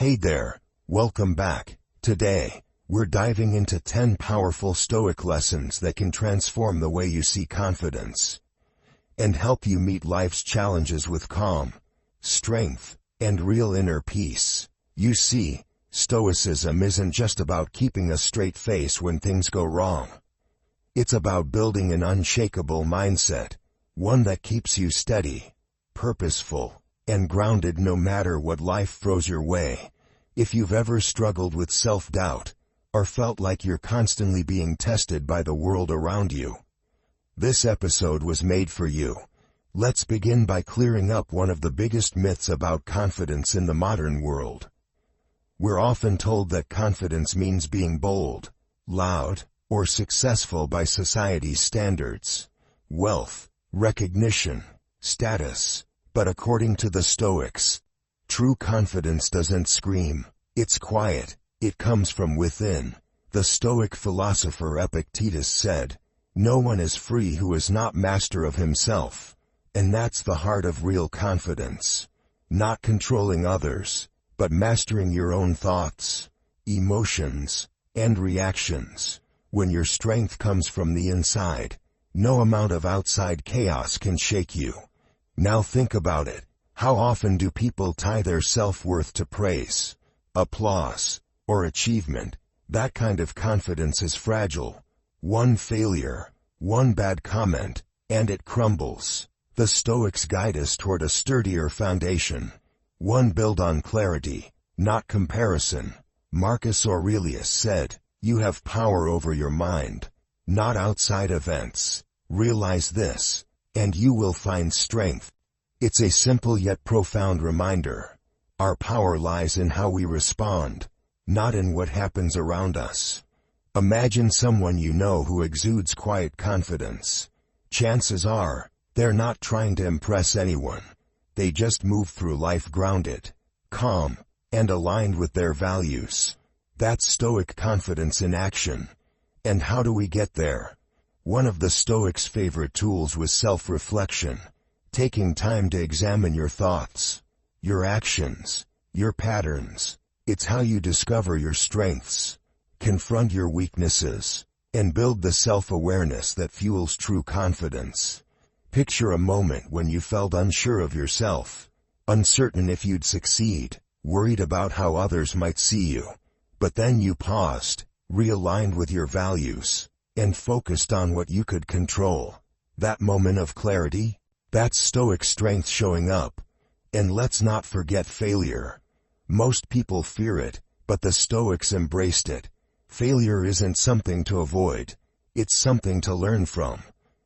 Hey there, welcome back. Today, we're diving into 10 powerful Stoic lessons that can transform the way you see confidence and help you meet life's challenges with calm, strength, and real inner peace. You see, Stoicism isn't just about keeping a straight face when things go wrong. It's about building an unshakable mindset, one that keeps you steady, purposeful, and grounded no matter what life throws your way. If you've ever struggled with self-doubt, or felt like you're constantly being tested by the world around you, this episode was made for you. Let's begin by clearing up one of the biggest myths about confidence in the modern world. We're often told that confidence means being bold, loud, or successful by society's standards, wealth, recognition, status. But according to the Stoics, true confidence doesn't scream, it's quiet, it comes from within. The Stoic philosopher Epictetus said, "No one is free who is not master of himself." And that's the heart of real confidence. Not controlling others, but mastering your own thoughts, emotions, and reactions. When your strength comes from the inside, no amount of outside chaos can shake you. Now think about it. How often do people tie their self-worth to praise, applause, or achievement? That kind of confidence is fragile. One failure, one bad comment, and it crumbles. The Stoics guide us toward a sturdier foundation, one built on clarity, not comparison. Marcus Aurelius said, "You have power over your mind, not outside events. Realize this, and you will find strength." It's a simple yet profound reminder. Our power lies in how we respond, not in what happens around us. Imagine someone you know who exudes quiet confidence. Chances are, they're not trying to impress anyone. They just move through life grounded, calm, and aligned with their values. That's Stoic confidence in action. And how do we get there? One of the Stoics' favorite tools was self-reflection, taking time to examine your thoughts, your actions, your patterns. It's how you discover your strengths, confront your weaknesses, and build the self-awareness that fuels true confidence. Picture a moment when you felt unsure of yourself, uncertain if you'd succeed, worried about how others might see you. But then you paused, realigned with your values, and focused on what you could control. That moment of clarity? That's Stoic strength showing up. And let's not forget failure. Most people fear it, but the Stoics embraced it. Failure isn't something to avoid. It's something to learn from.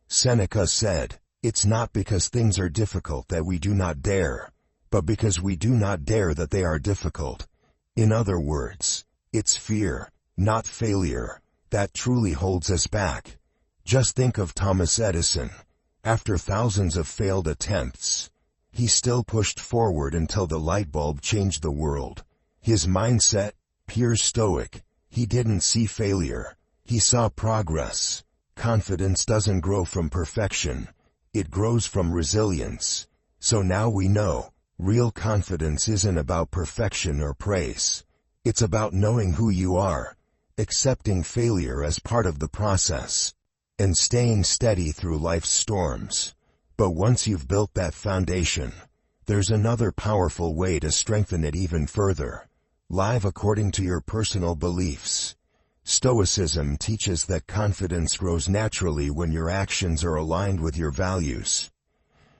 Seneca said, "It's not because things are difficult that we do not dare, but because we do not dare that they are difficult." In other words, it's fear, not failure, that truly holds us back. Just think of Thomas Edison. After thousands of failed attempts, he still pushed forward until the light bulb changed the world. His mindset, pure Stoic. He didn't see failure. He saw progress. Confidence doesn't grow from perfection. It grows from resilience. So now we know, real confidence isn't about perfection or praise. It's about knowing who you are, accepting failure as part of the process, and staying steady through life's storms. But once you've built that foundation, there's another powerful way to strengthen it even further. Live according to your personal beliefs. Stoicism teaches that confidence grows naturally when your actions are aligned with your values.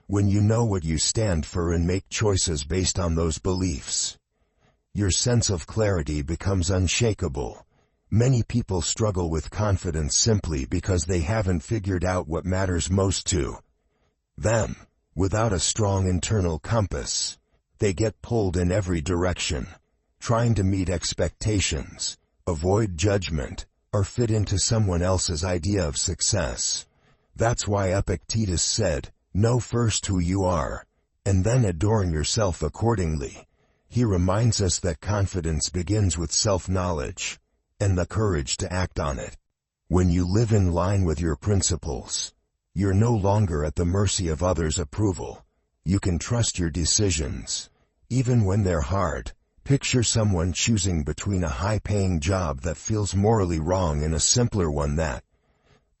When you know what you stand for and make choices based on those beliefs, your sense of clarity becomes unshakable. Many people struggle with confidence simply because they haven't figured out what matters most to them. Without a strong internal compass, they get pulled in every direction, trying to meet expectations, avoid judgment, or fit into someone else's idea of success. That's why Epictetus said, "Know first who you are, and then adorn yourself accordingly." He reminds us that confidence begins with self-knowledge, and the courage to act on it. When you live in line with your principles, you're no longer at the mercy of others' approval. You can trust your decisions, even when they're hard, Picture someone choosing between a high-paying job that feels morally wrong and a simpler one that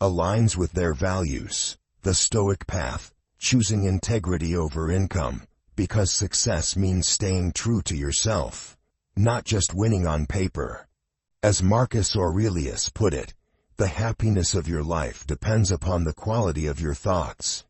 aligns with their values. The Stoic path, choosing integrity over income, because success means staying true to yourself, not just winning on paper. As Marcus Aurelius put it, the happiness of your life depends upon the quality of your thoughts.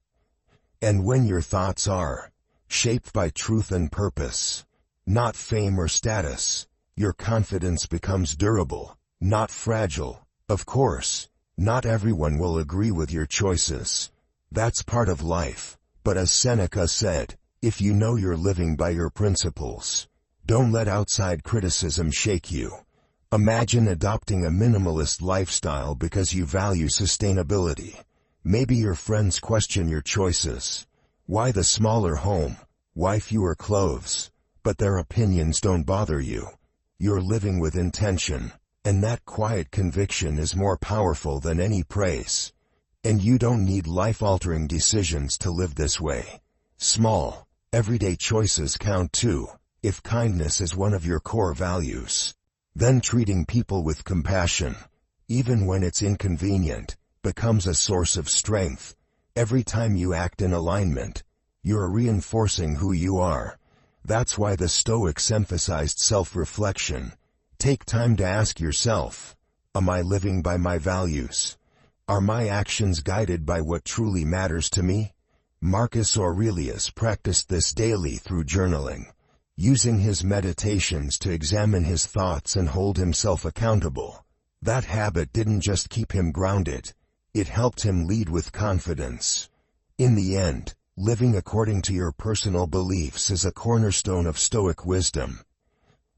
And when your thoughts are shaped by truth and purpose, not fame or status, your confidence becomes durable, not fragile. Of course, not everyone will agree with your choices. That's part of life. But as Seneca said, if you know you're living by your principles, don't let outside criticism shake you. Imagine adopting a minimalist lifestyle because you value sustainability. Maybe your friends question your choices. Why the smaller home? Why fewer clothes? But their opinions don't bother you. You're living with intention, and that quiet conviction is more powerful than any praise. And you don't need life-altering decisions to live this way. Small, everyday choices count too. If kindness is one of your core values, then treating people with compassion, even when it's inconvenient, becomes a source of strength. Every time you act in alignment, you're reinforcing who you are. That's why the Stoics emphasized self-reflection. Take time to ask yourself, am I living by my values? Are my actions guided by what truly matters to me? Marcus Aurelius practiced this daily through journaling, using his meditations to examine his thoughts and hold himself accountable. That habit didn't just keep him grounded, it helped him lead with confidence. In the end, living according to your personal beliefs is a cornerstone of Stoic wisdom.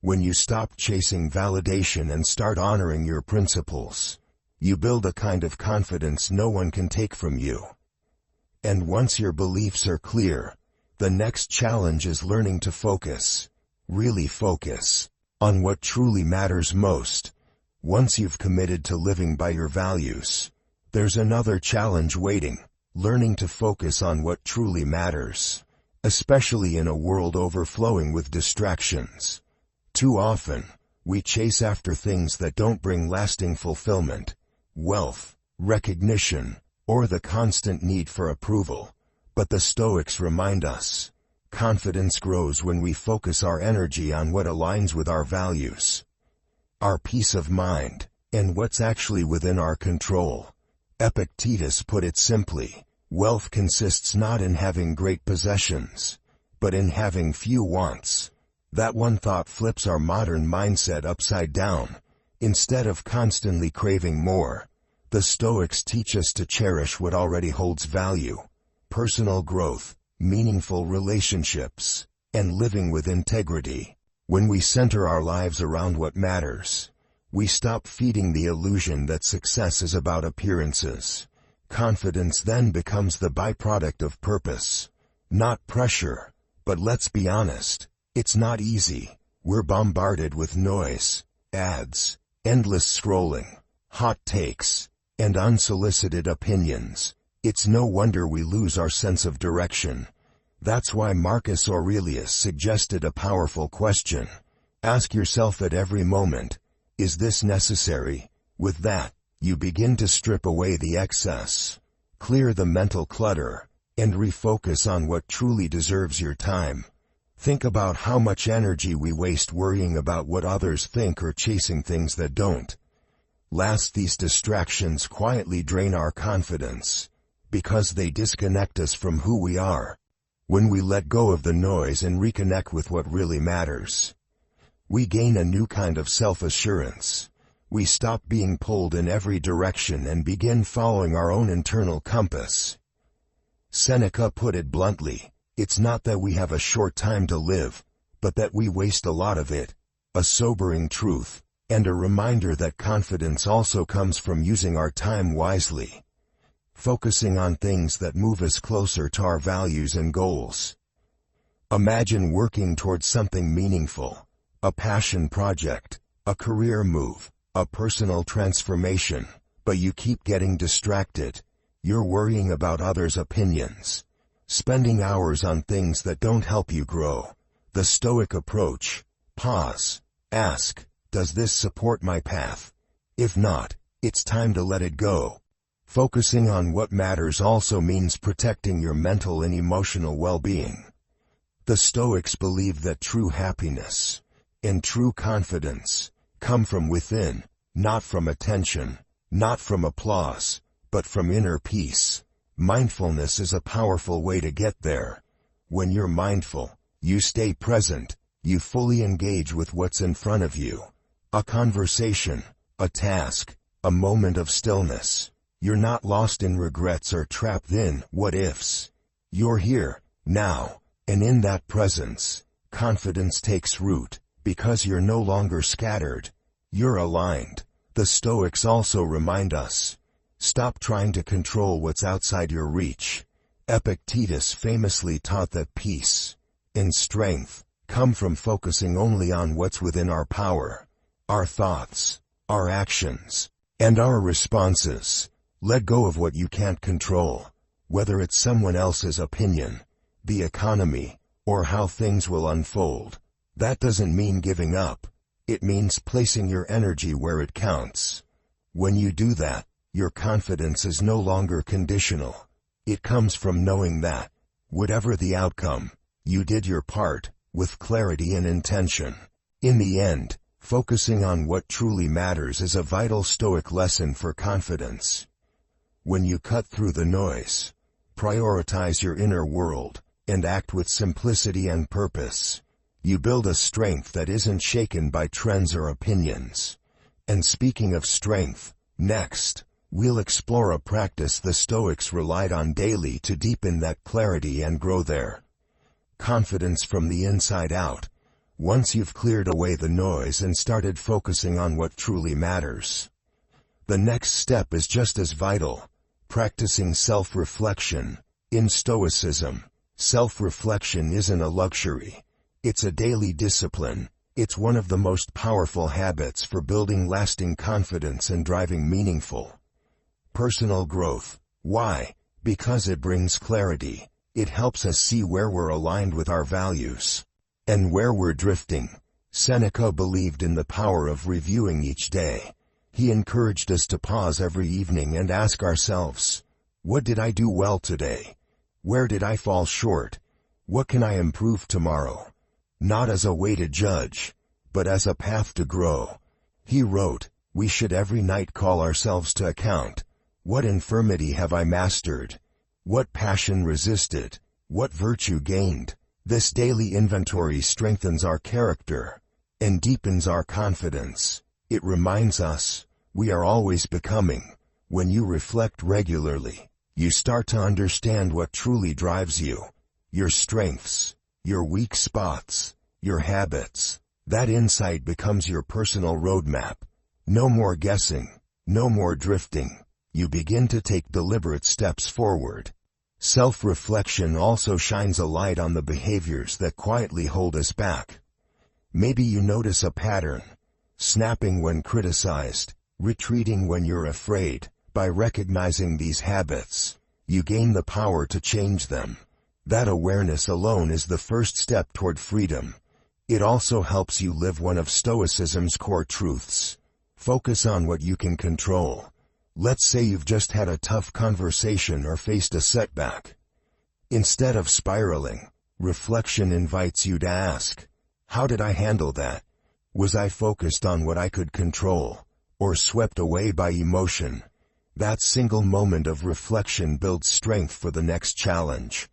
When you stop chasing validation and start honoring your principles, you build a kind of confidence no one can take from you. And once your beliefs are clear, the next challenge is learning to focus, really focus, on what truly matters most. Once you've committed to living by your values, there's another challenge waiting, learning to focus on what truly matters, especially in a world overflowing with distractions. Too often, we chase after things that don't bring lasting fulfillment, wealth, recognition, or the constant need for approval. But the Stoics remind us, confidence grows when we focus our energy on what aligns with our values, our peace of mind, and what's actually within our control. Epictetus put it simply, wealth consists not in having great possessions, but in having few wants. That one thought flips our modern mindset upside down. Instead of constantly craving more, the Stoics teach us to cherish what already holds value: personal growth, meaningful relationships, and living with integrity. When we center our lives around what matters, we stop feeding the illusion that success is about appearances. Confidence then becomes the byproduct of purpose, not pressure. But let's be honest, it's not easy. We're bombarded with noise, ads, endless scrolling, hot takes, and unsolicited opinions. It's no wonder we lose our sense of direction. That's why Marcus Aurelius suggested a powerful question. Ask yourself at every moment, is this necessary? With that, you begin to strip away the excess, clear the mental clutter, and refocus on what truly deserves your time. Think about how much energy we waste worrying about what others think or chasing things that don't last. These distractions quietly drain our confidence, because they disconnect us from who we are. When we let go of the noise and reconnect with what really matters, we gain a new kind of self-assurance. We stop being pulled in every direction and begin following our own internal compass. Seneca put it bluntly, it's not that we have a short time to live, but that we waste a lot of it. A sobering truth, and a reminder that confidence also comes from using our time wisely, focusing on things that move us closer to our values and goals. Imagine working towards something meaningful, a passion project, a career move, a personal transformation, but you keep getting distracted. You're worrying about others' opinions, spending hours on things that don't help you grow. The Stoic approach, Pause. Ask, does this support my path? If not, it's time to let it go. Focusing on what matters also means protecting your mental and emotional well-being. The Stoics believe that true happiness and true confidence come from within, not from attention, not from applause, but from inner peace. Mindfulness is a powerful way to get there. When you're mindful, you stay present, you fully engage with what's in front of you. A conversation, a task, a moment of stillness. You're not lost in regrets or trapped in what-ifs. You're here, now, and in that presence, confidence takes root, because you're no longer scattered. You're aligned. The Stoics also remind us, stop trying to control what's outside your reach. Epictetus famously taught that peace and strength come from focusing only on what's within our power, our thoughts, our actions, and our responses. Let go of what you can't control, whether it's someone else's opinion, the economy, or how things will unfold. That doesn't mean giving up. It means placing your energy where it counts. When you do that, your confidence is no longer conditional. It comes from knowing that, whatever the outcome, you did your part, with clarity and intention. In the end, focusing on what truly matters is a vital Stoic lesson for confidence. When you cut through the noise, prioritize your inner world, and act with simplicity and purpose, you build a strength that isn't shaken by trends or opinions. And speaking of strength, next, we'll explore a practice the Stoics relied on daily to deepen that clarity and grow their confidence from the inside out. Once you've cleared away the noise and started focusing on what truly matters, the next step is just as vital: practicing self-reflection. In Stoicism, self-reflection isn't a luxury. It's a daily discipline. It's one of the most powerful habits for building lasting confidence and driving meaningful personal growth. Why? Because it brings clarity. It helps us see where we're aligned with our values and where we're drifting. Seneca believed in the power of reviewing each day. He encouraged us to pause every evening and ask ourselves, what did I do well today? Where did I fall short? What can I improve tomorrow? Not as a way to judge, but as a path to grow. He wrote, we should every night call ourselves to account. What infirmity have I mastered? What passion resisted? What virtue gained? This daily inventory strengthens our character and deepens our confidence. It reminds us, we are always becoming. When you reflect regularly, you start to understand what truly drives you, your strengths, your weak spots, your habits. That insight becomes your personal roadmap. No more guessing, no more drifting. You begin to take deliberate steps forward. Self-reflection also shines a light on the behaviors that quietly hold us back. Maybe you notice a pattern: snapping when criticized, retreating when you're afraid. By recognizing these habits, you gain the power to change them. That awareness alone is the first step toward freedom. It also helps you live one of Stoicism's core truths. Focus on what you can control. Let's say you've just had a tough conversation or faced a setback. Instead of spiraling, reflection invites you to ask, how did I handle that? Was I focused on what I could control, or swept away by emotion? That single moment of reflection builds strength for the next challenge.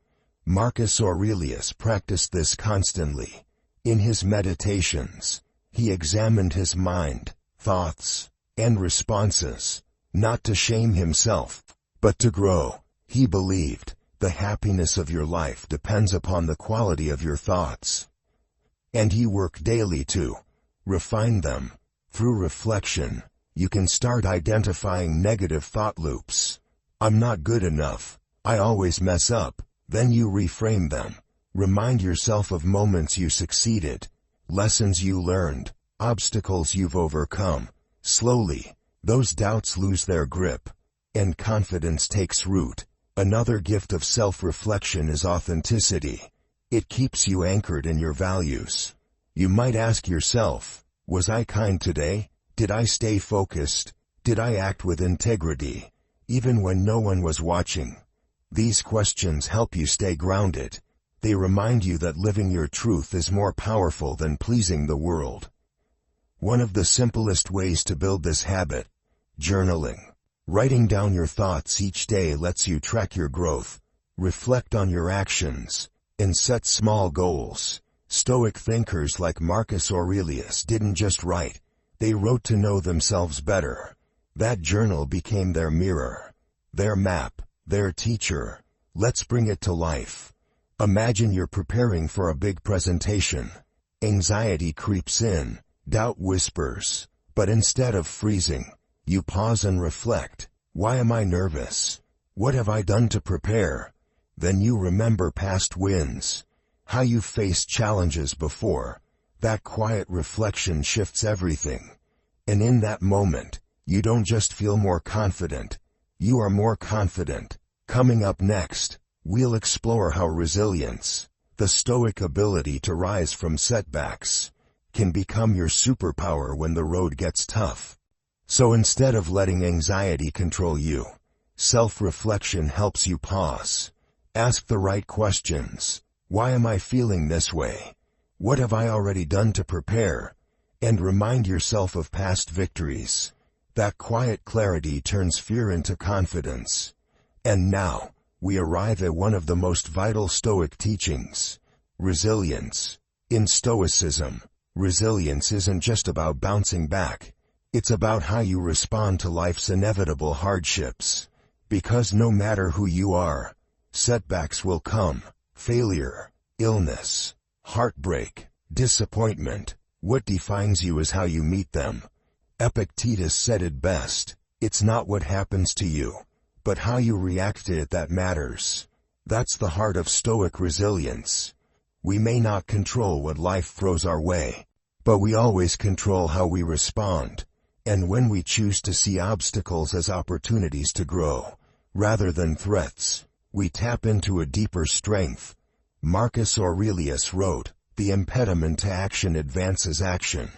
Marcus Aurelius practiced this constantly. In his meditations, he examined his mind, thoughts, and responses, not to shame himself, but to grow. He believed, the happiness of your life depends upon the quality of your thoughts. And he worked daily to refine them. Through reflection, you can start identifying negative thought loops. I'm not good enough. I always mess up. Then you reframe them. Remind yourself of moments you succeeded, lessons you learned, obstacles you've overcome. Slowly, those doubts lose their grip, and confidence takes root. Another gift of self-reflection is authenticity. It keeps you anchored in your values. You might ask yourself, was I kind today? Did I stay focused? Did I act with integrity, even when no one was watching? These questions help you stay grounded. They remind you that living your truth is more powerful than pleasing the world. One of the simplest ways to build this habit: journaling. Writing down your thoughts each day lets you track your growth, reflect on your actions, and set small goals. Stoic thinkers like Marcus Aurelius didn't just write, they wrote to know themselves better. That journal became their mirror, their map, their teacher. Let's bring it to life. Imagine you're preparing for a big presentation. Anxiety creeps in, doubt whispers, but instead of freezing, you pause and reflect. Why am I nervous? What have I done to prepare? Then you remember past wins, how you faced challenges before. That quiet reflection shifts everything. And in that moment, you don't just feel more confident, you are more confident. Coming up next, we'll explore how resilience, the Stoic ability to rise from setbacks, can become your superpower when the road gets tough. So instead of letting anxiety control you, self-reflection helps you pause. Ask the right questions. Why am I feeling this way? What have I already done to prepare? And remind yourself of past victories. That quiet clarity turns fear into confidence. And now, we arrive at one of the most vital Stoic teachings: resilience. In Stoicism, resilience isn't just about bouncing back. It's about how you respond to life's inevitable hardships. Because no matter who you are, setbacks will come: failure, illness, heartbreak, disappointment. What defines you is how you meet them. Epictetus said it best: it's not what happens to you, but how you react to it that matters. That's the heart of Stoic resilience. We may not control what life throws our way, but we always control how we respond. And when we choose to see obstacles as opportunities to grow, rather than threats, we tap into a deeper strength. Marcus Aurelius wrote, "The impediment to action advances action.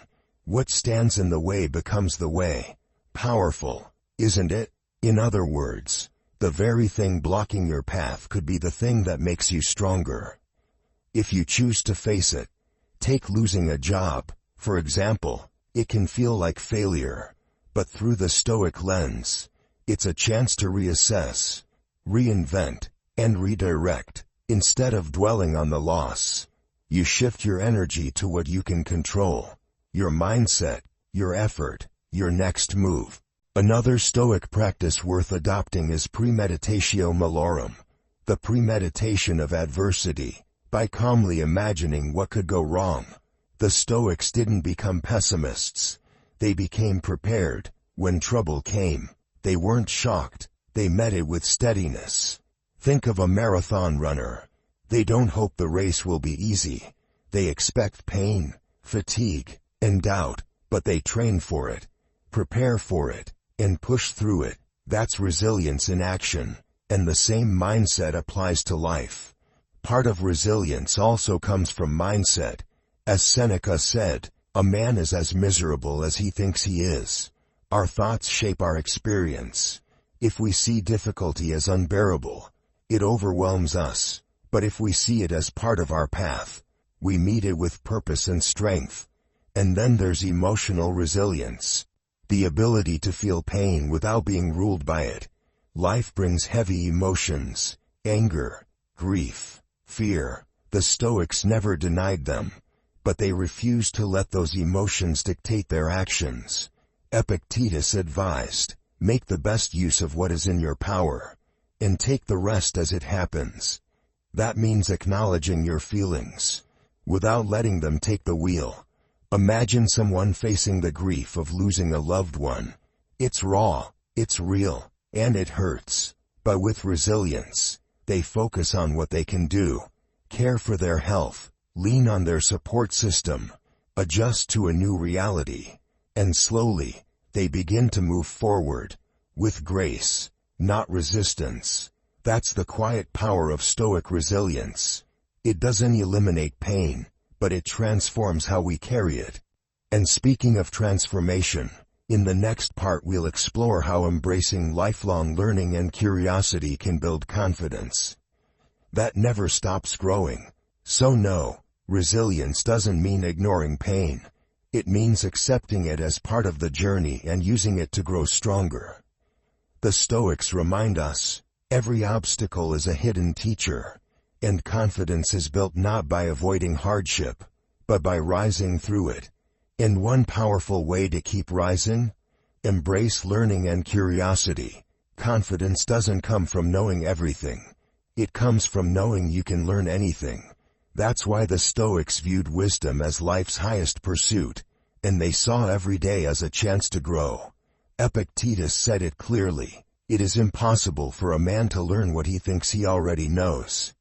What stands in the way becomes the way." Powerful, isn't it? In other words, the very thing blocking your path could be the thing that makes you stronger, if you choose to face it. Take losing a job, for example. It can feel like failure, but through the Stoic lens, it's a chance to reassess, reinvent, and redirect. Instead of dwelling on the loss, you shift your energy to what you can control: your mindset, your effort, your next move. Another Stoic practice worth adopting is premeditatio malorum, the premeditation of adversity. By calmly imagining what could go wrong, the Stoics didn't become pessimists. They became prepared. When trouble came, they weren't shocked. They met it with steadiness. Think of a marathon runner. They don't hope the race will be easy. They expect pain, fatigue, and doubt, but they train for it, prepare for it, and push through it. That's resilience in action, and the same mindset applies to life. Part of resilience also comes from mindset. As Seneca said, "A man is as miserable as he thinks he is." Our thoughts shape our experience. If we see difficulty as unbearable, it overwhelms us. But if we see it as part of our path, we meet it with purpose and strength. And then there's emotional resilience, the ability to feel pain without being ruled by it. Life brings heavy emotions: anger, grief, fear. The Stoics never denied them, but they refused to let those emotions dictate their actions. Epictetus advised, "Make the best use of what is in your power, and take the rest as it happens." That means acknowledging your feelings, without letting them take the wheel. Imagine someone facing the grief of losing a loved one. It's raw, it's real, and it hurts. But with resilience, they focus on what they can do: care for their health, lean on their support system, adjust to a new reality. And slowly, they begin to move forward, with grace, not resistance. That's the quiet power of Stoic resilience. It doesn't eliminate pain, but it transforms how we carry it. And speaking of transformation, in the next part we'll explore how embracing lifelong learning and curiosity can build confidence that never stops growing. So no, resilience doesn't mean ignoring pain. It means accepting it as part of the journey and using it to grow stronger. The Stoics remind us, every obstacle is a hidden teacher, and confidence is built not by avoiding hardship, but by rising through it. And one powerful way to keep rising? Embrace learning and curiosity. Confidence doesn't come from knowing everything. It comes from knowing you can learn anything. That's why the Stoics viewed wisdom as life's highest pursuit, and they saw every day as a chance to grow. Epictetus said it clearly, it is impossible for a man to learn what he thinks he already knows.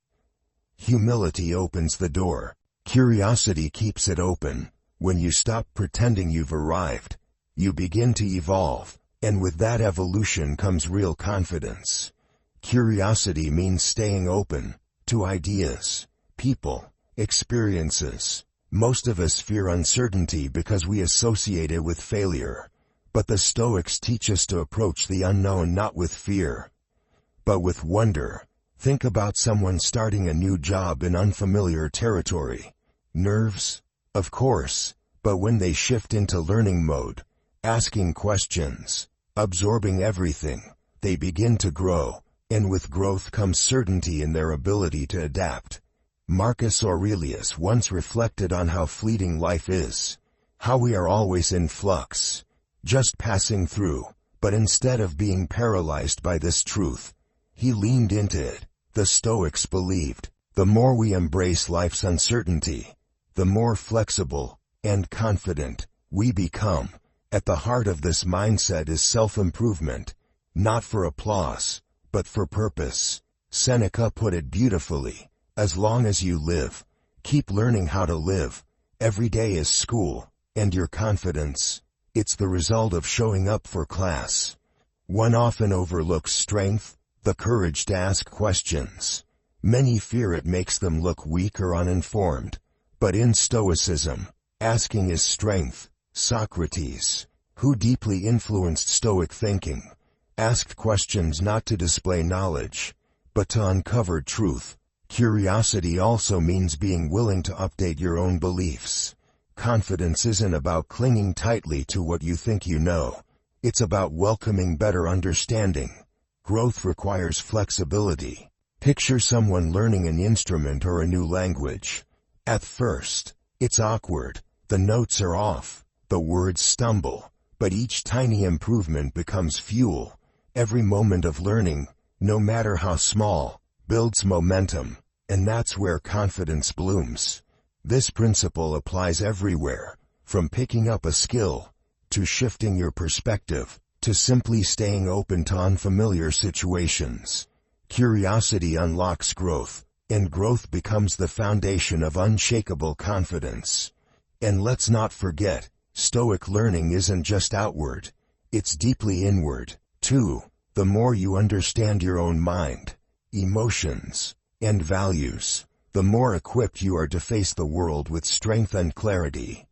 Humility opens the door. Curiosity keeps it open. When you stop pretending you've arrived, you begin to evolve, and with that evolution comes real confidence. Curiosity means staying open to ideas, people, experiences. Most of us fear uncertainty because we associate it with failure. But the Stoics teach us to approach the unknown not with fear, but with wonder. Think about someone starting a new job in unfamiliar territory. Nerves? Of course, but when they shift into learning mode, asking questions, absorbing everything, they begin to grow, and with growth comes certainty in their ability to adapt. Marcus Aurelius once reflected on how fleeting life is, how we are always in flux, just passing through, but instead of being paralyzed by this truth, he leaned into it. The Stoics believed, the more we embrace life's uncertainty, the more flexible and confident we become. At the heart of this mindset is self-improvement, not for applause, but for purpose. Seneca put it beautifully, as long as you live, keep learning how to live. Every day is school, and your confidence, it's the result of showing up for class. One often overlooks strength, the courage to ask questions. Many fear it makes them look weak or uninformed. But in Stoicism, asking is strength. Socrates, who deeply influenced Stoic thinking, asked questions not to display knowledge, but to uncover truth. Curiosity also means being willing to update your own beliefs. Confidence isn't about clinging tightly to what you think you know. It's about welcoming better understanding. Growth requires flexibility. Picture someone learning an instrument or a new language. At first, it's awkward. The notes are off. The words stumble. But each tiny improvement becomes fuel. Every moment of learning, no matter how small, builds momentum. And that's where confidence blooms. This principle applies everywhere, from picking up a skill, to shifting your perspective, to simply staying open to unfamiliar situations. Curiosity unlocks growth, and growth becomes the foundation of unshakable confidence. And let's not forget, Stoic learning isn't just outward, it's deeply inward, too. The more you understand your own mind, emotions, and values, the more equipped you are to face the world with strength and clarity.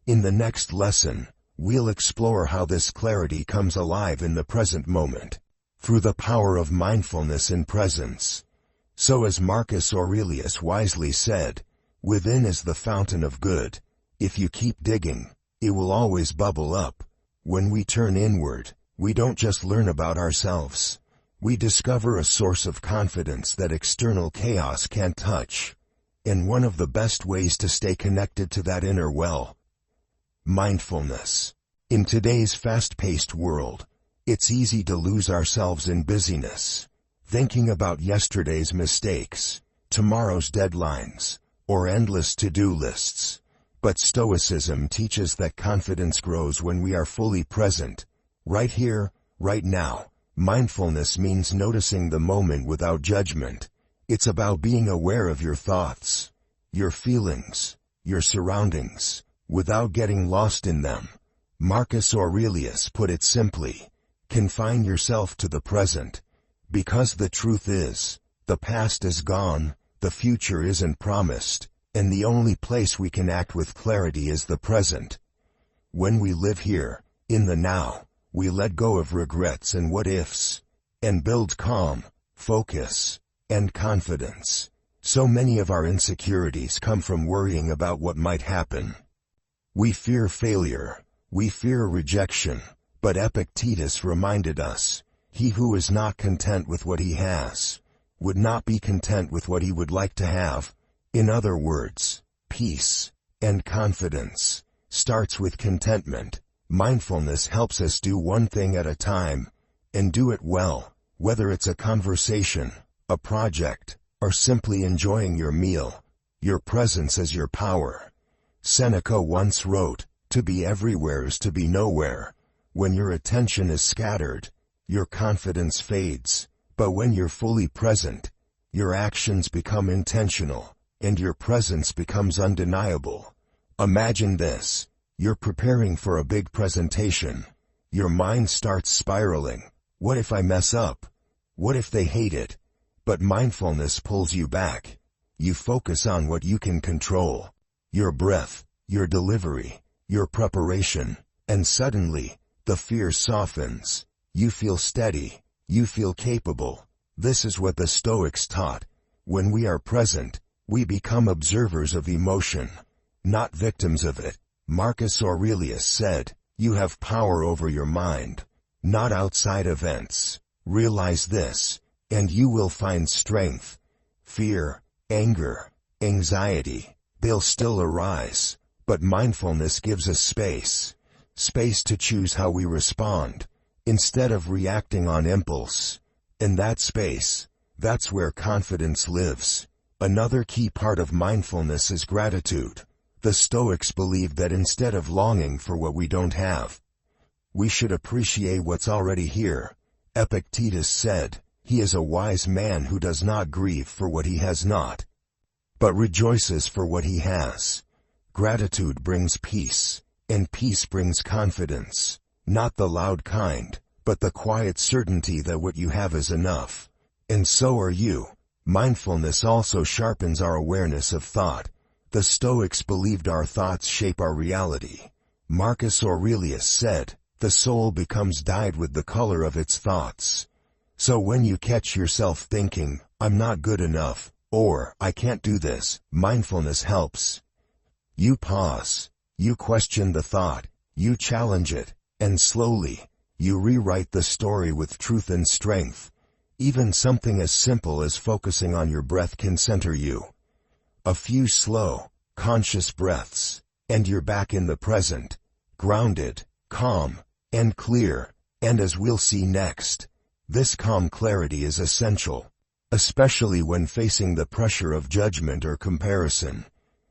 In the next lesson, we'll explore how this clarity comes alive in the present moment, through the power of mindfulness and presence. So as Marcus Aurelius wisely said, within is the fountain of good. If you keep digging, it will always bubble up. When we turn inward, we don't just learn about ourselves. We discover a source of confidence that external chaos can't touch. And one of the best ways to stay connected to that inner well, mindfulness. In today's fast-paced world, it's easy to lose ourselves in busyness, thinking about yesterday's mistakes, tomorrow's deadlines, or endless to-do lists. But Stoicism teaches that confidence grows when we are fully present, right here, right now. Mindfulness means noticing the moment without judgment. It's about being aware of your thoughts, your feelings, your surroundings, without getting lost in them. Marcus Aurelius put it simply, confine yourself to the present, because the truth is, the past is gone, the future isn't promised, and the only place we can act with clarity is the present. When we live here, in the now, we let go of regrets and what-ifs, and build calm, focus, and confidence. So many of our insecurities come from worrying about what might happen. We fear failure, we fear rejection, but Epictetus reminded us, he who is not content with what he has, would not be content with what he would like to have. In other words, peace and confidence starts with contentment. Mindfulness helps us do one thing at a time, and do it well, whether it's a conversation, a project, or simply enjoying your meal. Your presence is your power. Seneca once wrote, "To be everywhere is to be nowhere." When your attention is scattered, your confidence fades, but when you're fully present, your actions become intentional, and your presence becomes undeniable. Imagine this. You're preparing for a big presentation. Your mind starts spiraling. What if I mess up? What if they hate it? But mindfulness pulls you back. You focus on what you can control. Your breath, your delivery, your preparation, and suddenly, the fear softens. You feel steady. You feel capable. This is what the Stoics taught. When we are present, we become observers of emotion, not victims of it. Marcus Aurelius said, "You have power over your mind, not outside events. Realize this, and you will find strength." Fear, anger, anxiety, they'll still arise, but mindfulness gives us space to choose how we respond, instead of reacting on impulse. In that space, that's where confidence lives. Another key part of mindfulness is gratitude. The Stoics believed that instead of longing for what we don't have, we should appreciate what's already here. Epictetus said, "He is a wise man who does not grieve for what he has not, but rejoices for what he has." Gratitude brings peace, and peace brings confidence, not the loud kind, but the quiet certainty that what you have is enough. And so are you. Mindfulness also sharpens our awareness of thought. The Stoics believed our thoughts shape our reality. Marcus Aurelius said, "The soul becomes dyed with the color of its thoughts." So when you catch yourself thinking, "I'm not good enough," or "I can't do this," mindfulness helps. You pause, you question the thought, you challenge it, and slowly, you rewrite the story with truth and strength. Even something as simple as focusing on your breath can center you. A few slow, conscious breaths, and you're back in the present, grounded, calm, and clear. And as we'll see next, this calm clarity is essential, especially when facing the pressure of judgment or comparison.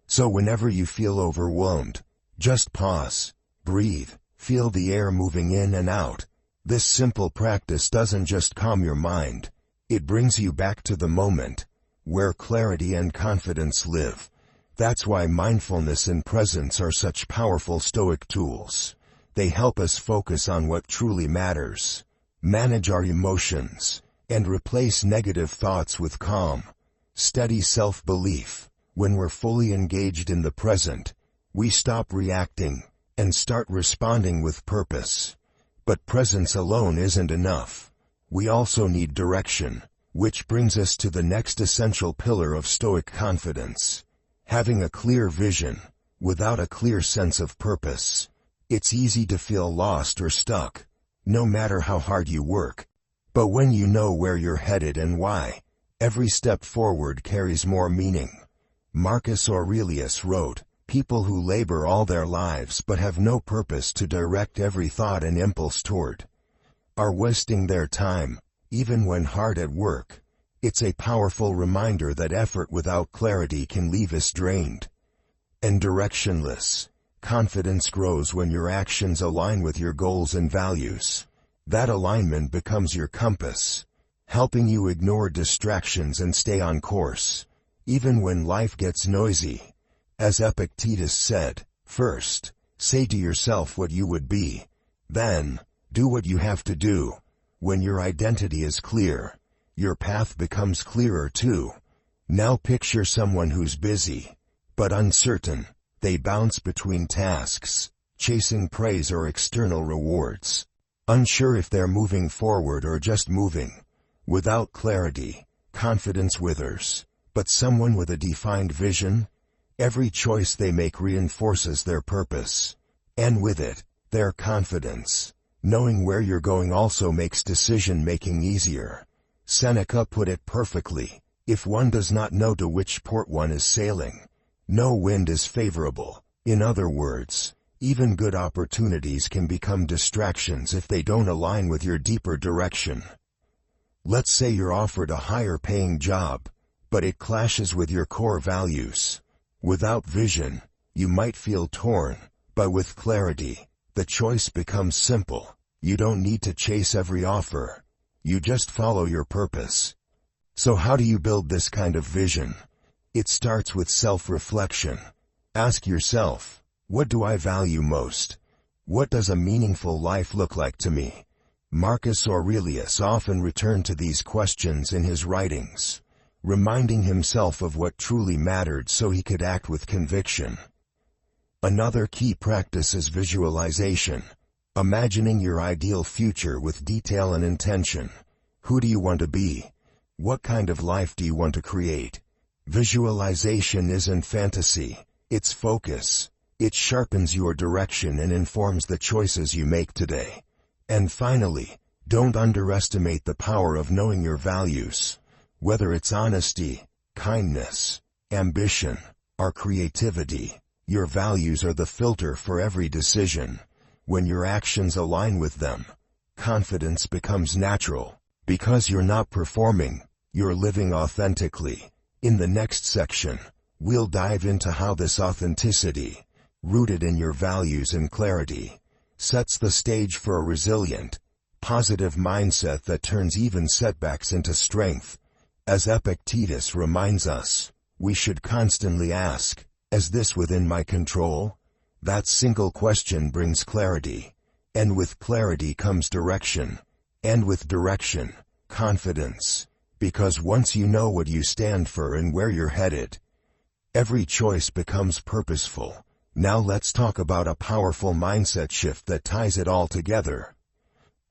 So whenever you feel overwhelmed, just pause, breathe, feel the air moving in and out. This simple practice doesn't just calm your mind, it brings you back to the moment, where clarity and confidence live. That's why mindfulness and presence are such powerful Stoic tools. They help us focus on what truly matters, manage our emotions, and replace negative thoughts with calm, steady self-belief. When we're fully engaged in the present, we stop reacting and start responding with purpose. But presence alone isn't enough. We also need direction, which brings us to the next essential pillar of Stoic confidence. Having a clear vision. Without a clear sense of purpose, it's easy to feel lost or stuck, no matter how hard you work. But when you know where you're headed and why, every step forward carries more meaning. Marcus Aurelius wrote, "People who labor all their lives but have no purpose to direct every thought and impulse toward, are wasting their time, even when hard at work." It's a powerful reminder that effort without clarity can leave us drained and directionless. Confidence grows when your actions align with your goals and values. That alignment becomes your compass, helping you ignore distractions and stay on course, even when life gets noisy. As Epictetus said, "First, say to yourself what you would be. Then, do what you have to do." When your identity is clear, your path becomes clearer too. Now picture someone who's busy, but uncertain. They bounce between tasks, chasing praise or external rewards, unsure if they're moving forward or just moving. Without clarity, confidence withers. But someone with a defined vision, every choice they make reinforces their purpose. And with it, their confidence. Knowing where you're going also makes decision-making easier. Seneca put it perfectly: if one does not know to which port one is sailing, no wind is favorable. In other words, even good opportunities can become distractions if they don't align with your deeper direction. Let's say you're offered a higher-paying job, but it clashes with your core values. Without vision, you might feel torn, but with clarity, the choice becomes simple. You don't need to chase every offer. You just follow your purpose. So how do you build this kind of vision? It starts with self-reflection. Ask yourself, what do I value most? What does a meaningful life look like to me? Marcus Aurelius often returned to these questions in his writings, reminding himself of what truly mattered so he could act with conviction. Another key practice is visualization. Imagining your ideal future with detail and intention. Who do you want to be? What kind of life do you want to create? Visualization isn't fantasy, it's focus. It sharpens your direction and informs the choices you make today. And finally, don't underestimate the power of knowing your values. Whether it's honesty, kindness, ambition, or creativity, your values are the filter for every decision. When your actions align with them, confidence becomes natural. Because you're not performing, you're living authentically. In the next section, we'll dive into how this authenticity, rooted in your values and clarity, sets the stage for a resilient, positive mindset that turns even setbacks into strength. As Epictetus reminds us, we should constantly ask, is this within my control? That single question brings clarity. And with clarity comes direction. And with direction, confidence. Because once you know what you stand for and where you're headed, every choice becomes purposeful. Now let's talk about a powerful mindset shift that ties it all together.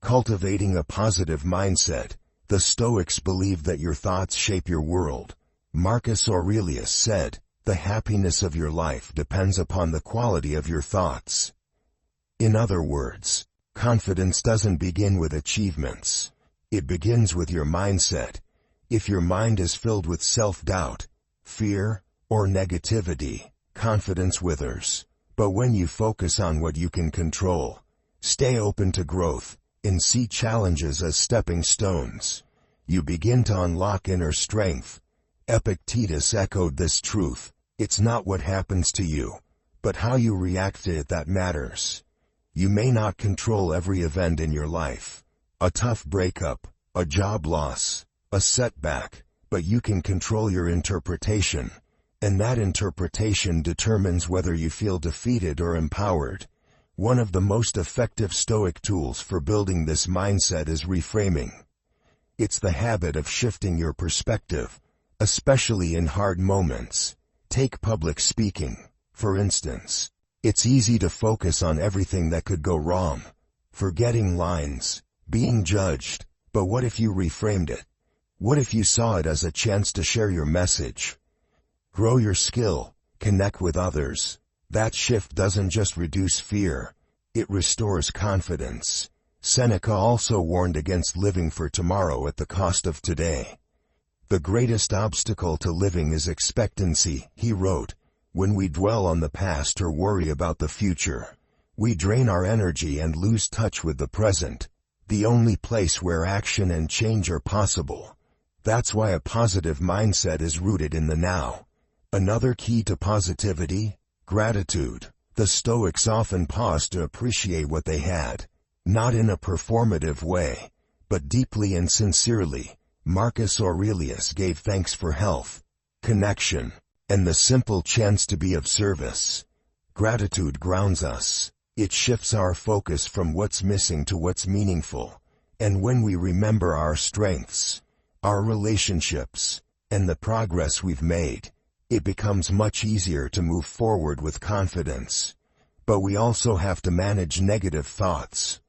Cultivating a positive mindset. The Stoics believe that your thoughts shape your world. Marcus Aurelius said, the happiness of your life depends upon the quality of your thoughts. In other words, confidence doesn't begin with achievements. It begins with your mindset. If your mind is filled with self-doubt, fear, or negativity, confidence withers. But when you focus on what you can control, stay open to growth, and see challenges as stepping stones, you begin to unlock inner strength. Epictetus echoed this truth. It's not what happens to you, but how you react to it that matters. You may not control every event in your life, a tough breakup, a job loss, a setback, but you can control your interpretation, and that interpretation determines whether you feel defeated or empowered. One of the most effective Stoic tools for building this mindset is reframing. It's the habit of shifting your perspective, especially in hard moments. Take public speaking, for instance. It's easy to focus on everything that could go wrong, forgetting lines, being judged. But what if you reframed it? What if you saw it as a chance to share your message? Grow your skill, connect with others. That shift doesn't just reduce fear, it restores confidence. Seneca also warned against living for tomorrow at the cost of today. The greatest obstacle to living is expectancy, he wrote. When we dwell on the past or worry about the future, we drain our energy and lose touch with the present, the only place where action and change are possible. That's why a positive mindset is rooted in the now. Another key to positivity, gratitude. The Stoics often paused to appreciate what they had, not in a performative way, but deeply and sincerely. Marcus Aurelius gave thanks for health, connection, and the simple chance to be of service. Gratitude grounds us. It shifts our focus from what's missing to what's meaningful. And when we remember our strengths, our relationships, and the progress we've made, it becomes much easier to move forward with confidence. But we also have to manage negative thoughts.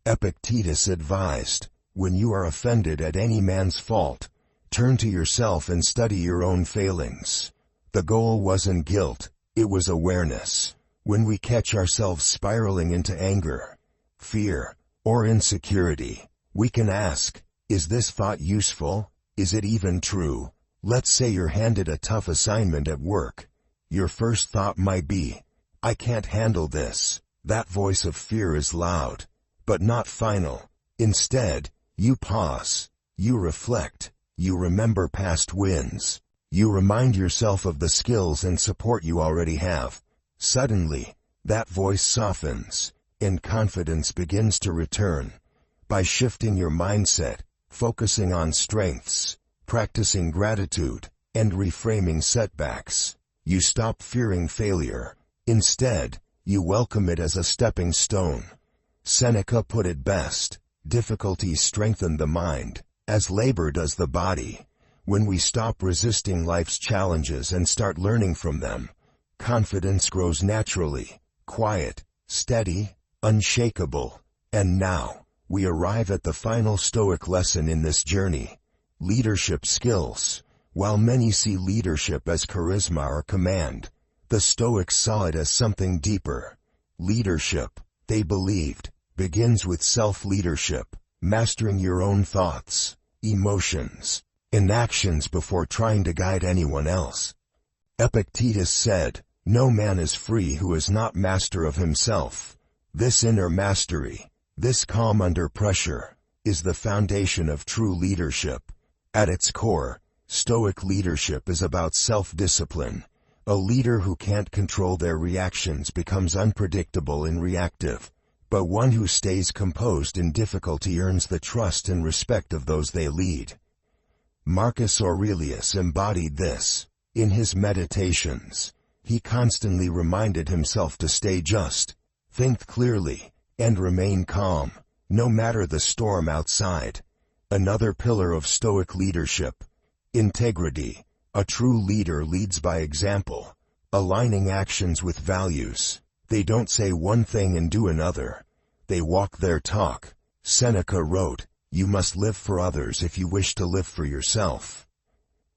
Epictetus advised, when you are offended at any man's fault, turn to yourself and study your own failings. The goal wasn't guilt, it was awareness. When we catch ourselves spiraling into anger, fear, or insecurity, we can ask, is this thought useful? Is it even true? Let's say you're handed a tough assignment at work. Your first thought might be, I can't handle this. That voice of fear is loud, but not final. Instead, you pause, you reflect, you remember past wins, you remind yourself of the skills and support you already have. Suddenly, that voice softens, and confidence begins to return. By shifting your mindset, focusing on strengths, practicing gratitude, and reframing setbacks, you stop fearing failure. Instead, you welcome it as a stepping stone. Seneca put it best, difficulties strengthen the mind, as labor does the body. When we stop resisting life's challenges and start learning from them, confidence grows naturally, quiet, steady, unshakable. And now, we arrive at the final Stoic lesson in this journey: leadership skills. While many see leadership as charisma or command, the Stoics saw it as something deeper. Leadership, they believed, begins with self-leadership, mastering your own thoughts, emotions, and actions before trying to guide anyone else. Epictetus said, no man is free who is not master of himself. This inner mastery, this calm under pressure, is the foundation of true leadership. At its core, Stoic leadership is about self-discipline. A leader who can't control their reactions becomes unpredictable and reactive, but one who stays composed in difficulty earns the trust and respect of those they lead. Marcus Aurelius embodied this. In his meditations, he constantly reminded himself to stay just, think clearly, and remain calm, no matter the storm outside. Another pillar of Stoic leadership: integrity. A true leader leads by example, aligning actions with values. They don't say one thing and do another. They walk their talk. Seneca wrote, you must live for others if you wish to live for yourself.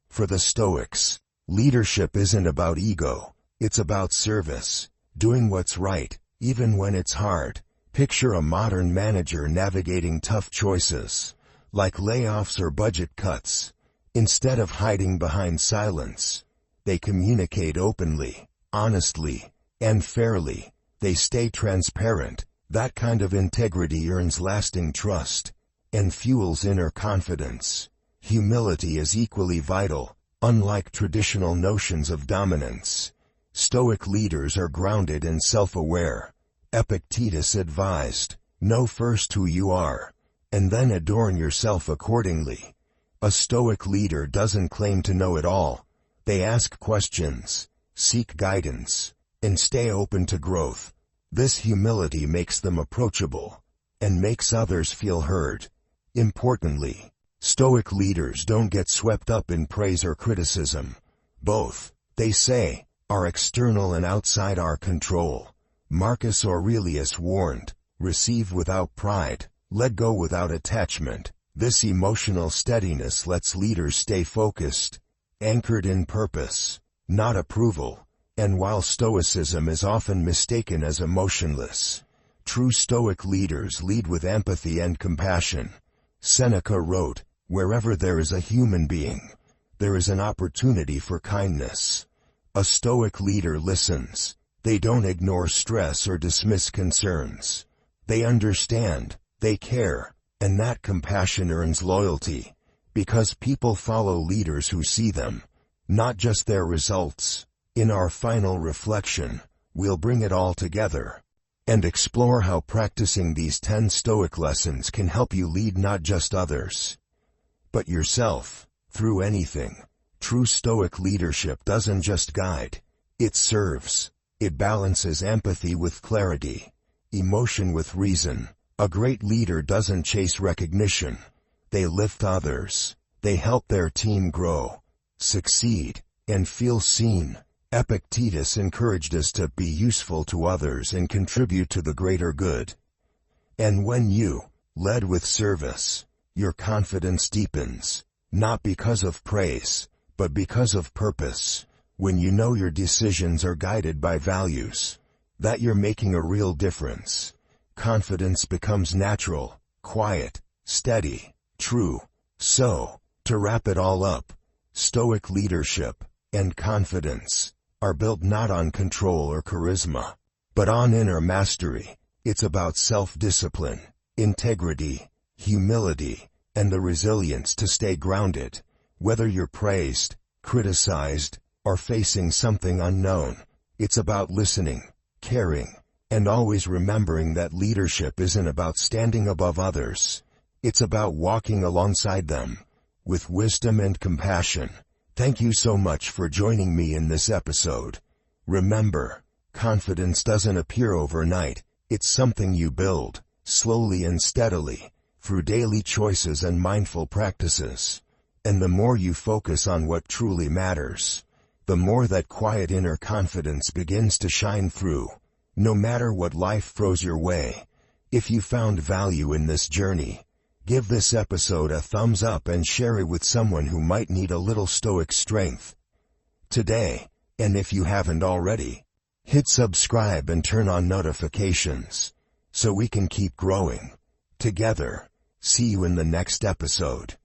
For the Stoics, leadership isn't about ego, it's about service, doing what's right, even when it's hard. Picture a modern manager navigating tough choices, like layoffs or budget cuts. Instead of hiding behind silence, they communicate openly, honestly, and fairly. They stay transparent. That kind of integrity earns lasting trust and fuels inner confidence. Humility is equally vital. Unlike traditional notions of dominance, Stoic leaders are grounded and self-aware. Epictetus advised, know first who you are, and then adorn yourself accordingly. A Stoic leader doesn't claim to know it all. They ask questions, seek guidance, and stay open to growth. This humility makes them approachable and makes others feel heard. Importantly, Stoic leaders don't get swept up in praise or criticism. Both, they say, are external and outside our control. Marcus Aurelius warned, receive without pride, let go without attachment. This emotional steadiness lets leaders stay focused, anchored in purpose, not approval. And while Stoicism is often mistaken as emotionless, true Stoic leaders lead with empathy and compassion. Seneca wrote, wherever there is a human being, there is an opportunity for kindness. A Stoic leader listens. They don't ignore stress or dismiss concerns. They understand, they care, and that compassion earns loyalty, because people follow leaders who see them, not just their results. In our final reflection, we'll bring it all together and explore how practicing these 10 Stoic lessons can help you lead not just others, but yourself, through anything. True Stoic leadership doesn't just guide, it serves. It balances empathy with clarity, emotion with reason. A great leader doesn't chase recognition. They lift others. They help their team grow, succeed, and feel seen. Epictetus encouraged us to be useful to others and contribute to the greater good. And when you led with service, your confidence deepens, not because of praise, but because of purpose. When you know your decisions are guided by values, that you're making a real difference, confidence becomes natural, quiet, steady, true. So, to wrap it all up, Stoic leadership and confidence are built not on control or charisma, but on inner mastery. It's about self-discipline, integrity, humility, and the resilience to stay grounded. Whether you're praised, criticized, or facing something unknown, it's about listening, caring, and always remembering that leadership isn't about standing above others. It's about walking alongside them, with wisdom and compassion. Thank you so much for joining me in this episode. Remember, confidence doesn't appear overnight. It's something you build, slowly and steadily, through daily choices and mindful practices. And the more you focus on what truly matters, the more that quiet inner confidence begins to shine through, no matter what life throws your way. If you found value in this journey, give this episode a thumbs up and share it with someone who might need a little Stoic strength today. And if you haven't already, hit subscribe and turn on notifications so we can keep growing together. See you in the next episode.